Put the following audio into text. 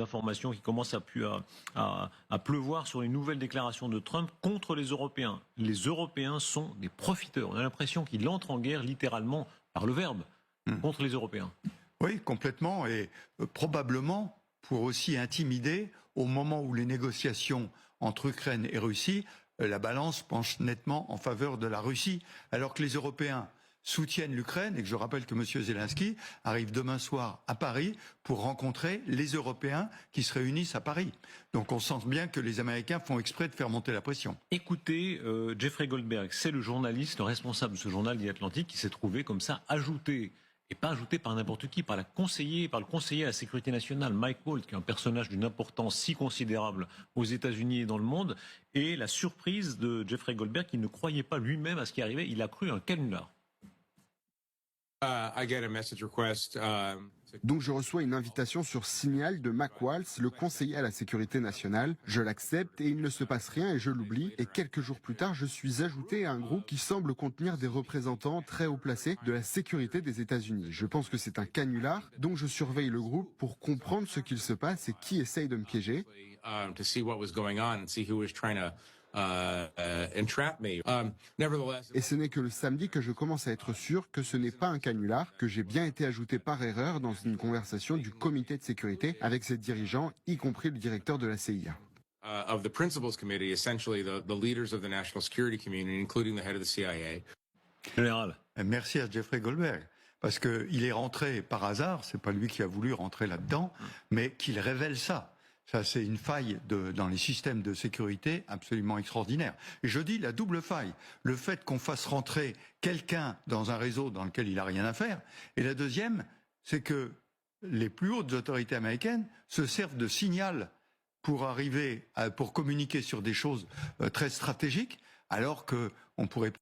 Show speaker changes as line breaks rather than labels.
Informations qui commencent à pleuvoir sur une nouvelle déclaration de Trump contre les Européens. Les Européens sont des profiteurs. On a l'impression qu'il entre en guerre littéralement par le verbe contre les Européens.
Oui, complètement, et probablement pour aussi intimider au moment où les négociations entre Ukraine et Russie, la balance penche nettement en faveur de la Russie, alors que les Européens soutiennent l'Ukraine, et que je rappelle que M. Zelensky arrive demain soir à Paris pour rencontrer les Européens qui se réunissent à Paris. Donc on sent bien que les Américains font exprès de faire monter la pression.
Écoutez, Jeffrey Goldberg, c'est le journaliste, le responsable de ce journal The Atlantic qui s'est trouvé comme ça ajouté, et pas ajouté par n'importe qui, par le conseiller à la sécurité nationale, Mike Waltz, qui est un personnage d'une importance si considérable aux États-Unis et dans le monde, et la surprise de Jeffrey Goldberg qui ne croyait pas lui-même à ce qui arrivait, il a cru un canular.
Donc je reçois une invitation sur Signal de Mac Waltz, le conseiller à la sécurité nationale. Je l'accepte et il ne se passe rien et je l'oublie. Et quelques jours plus tard, je suis ajouté à un groupe qui semble contenir des représentants très haut placés de la sécurité des États-Unis. Je pense que c'est un canular, donc je surveille le groupe pour comprendre ce qu'il se passe et qui essaye de me piéger. Et ce n'est que le samedi que je commence à être sûr que ce n'est pas un canular, que j'ai bien été ajouté par erreur dans une conversation du comité de sécurité avec ses dirigeants, y compris le directeur de la CIA.
Of the Principals Committee, essentially the leaders of the national security community, including the head of the CIA.
Général.
Merci à Jeffrey Goldberg, parce qu'il est rentré par hasard, c'est pas lui qui a voulu rentrer là-dedans, mais qu'il révèle ça. Ça, c'est une faille dans les systèmes de sécurité absolument extraordinaire. Et je dis la double faille. Le fait qu'on fasse rentrer quelqu'un dans un réseau dans lequel il n'a rien à faire. Et la deuxième, c'est que les plus hautes autorités américaines se servent de signal pour pour communiquer sur des choses très stratégiques, alors qu'on pourrait